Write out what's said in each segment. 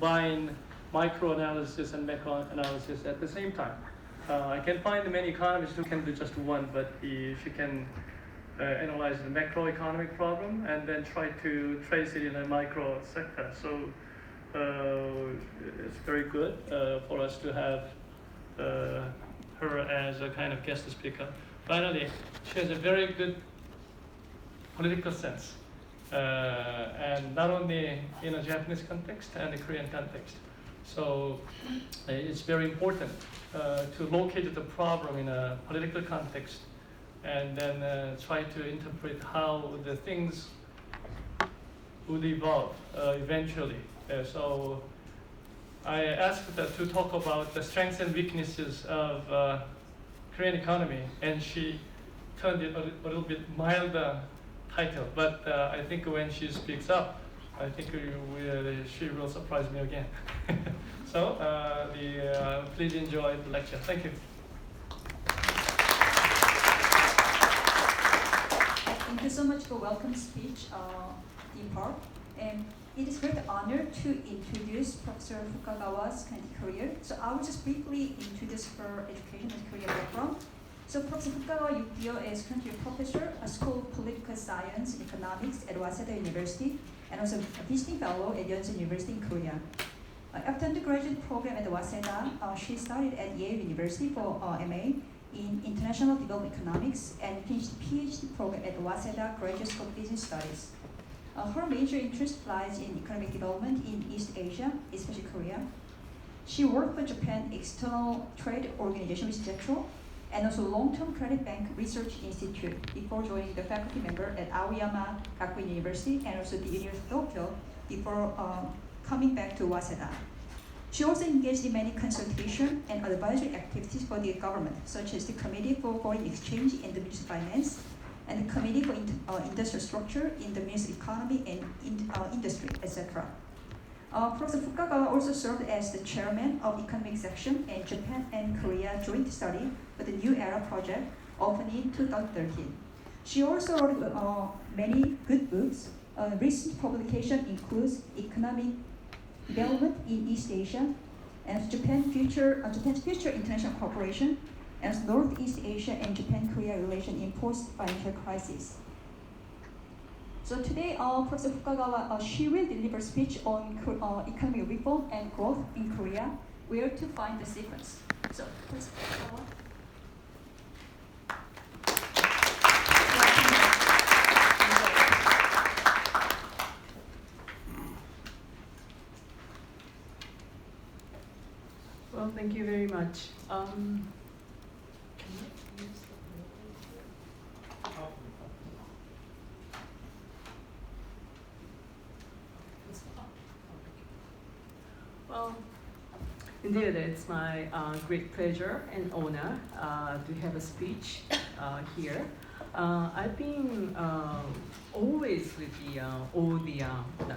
combine microanalysis and macroanalysis at the same time. I can find many economists who can do just one, but if you can analyze the macroeconomic problem and then try to trace it in a micro sector. So it's very good for us to have her as a kind of guest speaker. Finally, she has a very good political sense, and not only in a Japanese context and a Korean context. So it's very important to locate the problem in a political context and then try to interpret how the things would evolve eventually. So I asked her to talk about the strengths and weaknesses of Korean economy, and she turned it a little bit milder title. But I think when she speaks up, I think she will surprise me again. So please enjoy the lecture. Thank you. Thank you so much for welcome speech, Deepak. And it is a great honor to introduce Professor Fukagawa's career. So I will just briefly introduce her education and career background. So Professor Fukagawa Yukio is currently a professor at School of Political Science and Economics at Waseda University, and also a visiting fellow at Yonsei University in Korea. After undergraduate program at Waseda, she studied at Yale University for MA in International Development Economics and finished PhD program at Waseda Graduate School of Business Studies. Her major interest lies in economic development in East Asia, especially Korea. She worked for Japan External Trade Organization, which is JETRO, and also Long-Term Credit Bank Research Institute before joining the faculty member at Aoyama Gakuin University and also the University of Tokyo before coming back to Waseda. She also engaged in many consultation and advisory activities for the government, such as the Committee for Foreign Exchange and the Ministry of Finance, and the Committee for Industrial Structure in the Ministry of Economy and Industry, etc. Professor Fukagawa also served as the chairman of Economic Section in Japan and Korea Joint Study for the New Era Project, opened in 2013. She also wrote many good books. Recent publication includes Economic Development in East Asia, and Japan's Future International Cooperation, and Northeast Asia and Japan-Korea relation in post-financial crisis. So today, Professor Fukagawa, she will deliver a speech on economic reform and growth in Korea, where to find the sequence. So, Professor Fukagawa. Well, thank you very much. Well, indeed, it's my great pleasure and honor to have a speech here. I've been always with all the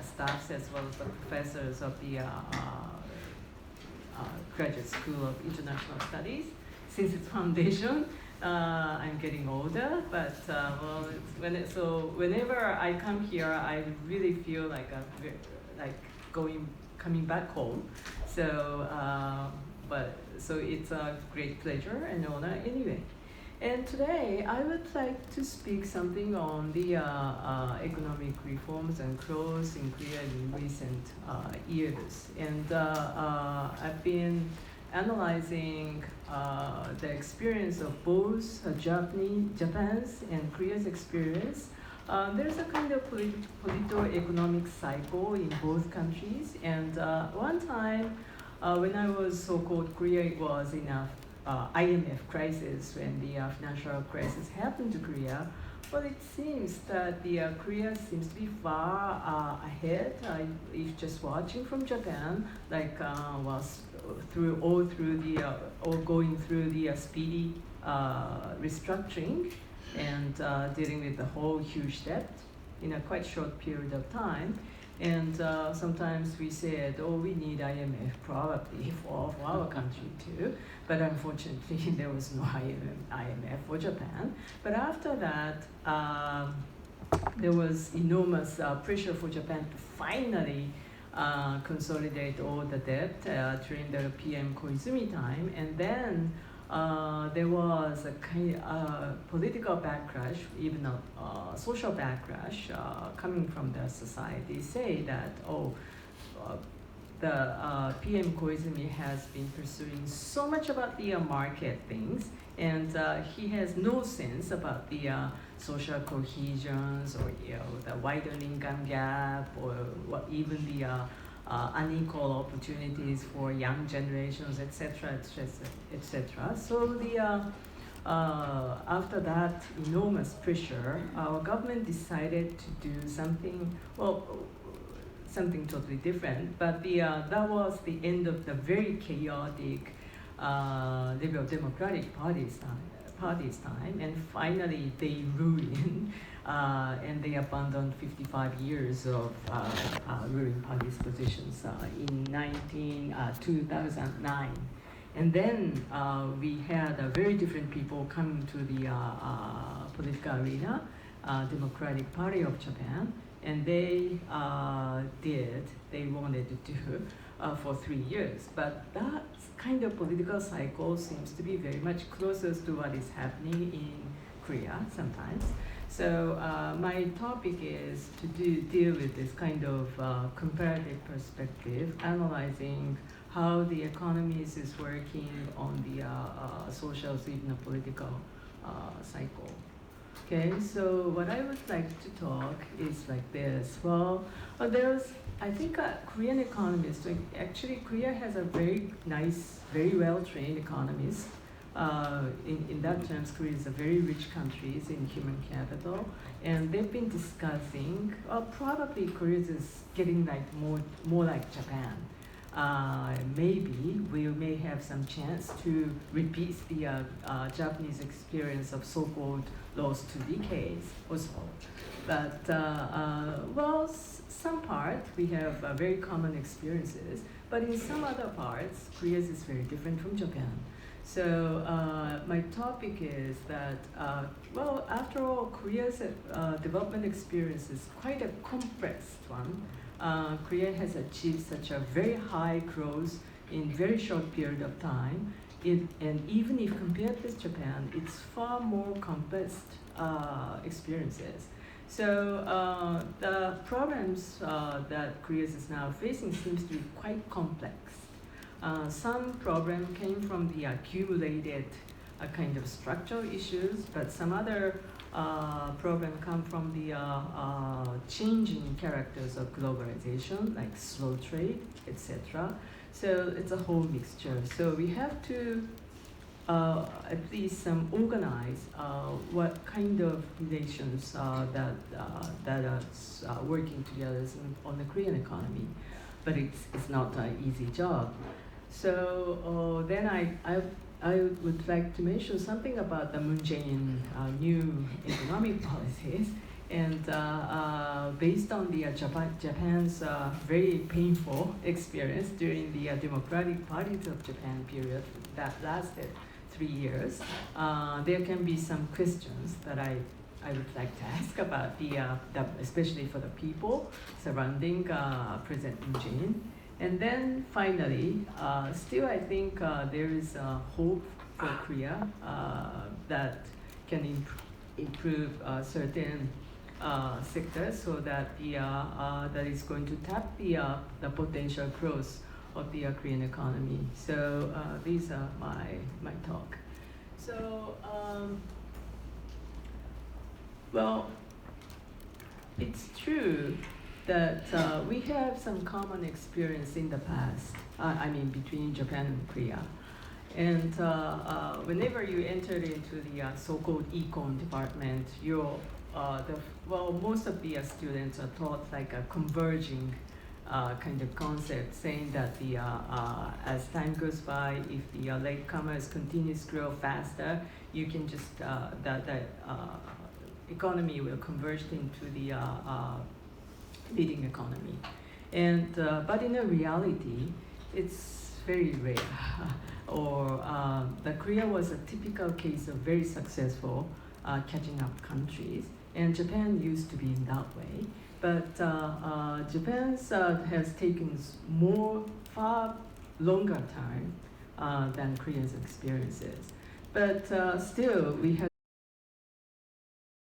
staffs as well as the professors of the Graduate School of International Studies since its foundation. I'm getting older, but whenever I come here, I really feel like coming back home. So it's a great pleasure and honor anyway. And today I would like to speak something on the economic reforms and growth in Korea in recent years. And I've been analyzing the experience of both Japan's and Korea's experience. There's a kind of political-economic cycle in both countries. And one time when I was so-called Korea, it was in a IMF crisis, when the financial crisis happened to Korea. Well, it seems that Korea seems to be far ahead. If just watching from Japan, was going through the speedy restructuring and dealing with the whole huge debt in a quite short period of time. And sometimes we said, oh, we need IMF probably for our country too. But unfortunately, there was no IMF for Japan. But after that, there was enormous pressure for Japan to finally consolidate all the debt during the PM Koizumi time, and then there was a kind political backlash, even a social backlash coming from the society, say that the PM Koizumi has been pursuing so much about the market things, and he has no sense about the social cohesions, or the widening income gap, or even the unequal opportunities for young generations, etc., etc., etc. So after that enormous pressure, our government decided to do something totally different. But that was the end of the very chaotic Liberal Democratic Party's time, and finally they ruined. And they abandoned 55 years of ruling party's positions in 2009. And then we had very different people coming to the political arena, Democratic Party of Japan, and they wanted to do for 3 years. But that kind of political cycle seems to be very much closer to what is happening in Korea sometimes. So my topic is to deal with this kind of comparative perspective, analyzing how the economies is working on the social, even political cycle. Okay, so what I would like to talk is like this. Well, I think Korean economists, actually Korea has a very nice, very well-trained economists. In that terms, Korea is a very rich country in human capital, and they've been discussing, probably Korea is getting like more like Japan. Maybe we may have some chance to repeat the Japanese experience of so-called lost 2 decades or so. But some part we have very common experiences, but in some other parts, Korea is very different from Japan. So my topic is that, after all, Korea's development experience is quite a complex one. Korea has achieved such a very high growth in very short period of time. And even if compared with Japan, it's far more complex experiences. So the problems that Korea is now facing seems to be quite complex. Some problem came from the accumulated kind of structural issues, but some other problem come from the changing characters of globalization, like slow trade, etc. So it's a whole mixture. So we have to at least organize what kind of relations that are working together on the Korean economy, but it's not an easy job. So then I would like to mention something about the Moon Jae-in new economic policies, and based on the Japan's very painful experience during the Democratic Parties of Japan period that lasted 3 years, there can be some questions that I would like to ask about especially for the people surrounding President Moon Jae-in. And then finally, still I think there is hope for Korea that can improve certain sectors, so that that is going to tap the potential growth of the Korean economy. So these are my talk. So it's true that we have some common experience in the past, between Japan and Korea. And whenever you enter into the so-called econ department, most of the students are taught like a converging kind of concept, saying that as time goes by, if the latecomers continues to grow faster, you can just, the economy will converge into the leading economy. And but in reality, it's very rare. Or the Korea was a typical case of very successful catching up countries, and Japan used to be in that way. but Japan's has taken far longer time than Korea's experiences. But still, we have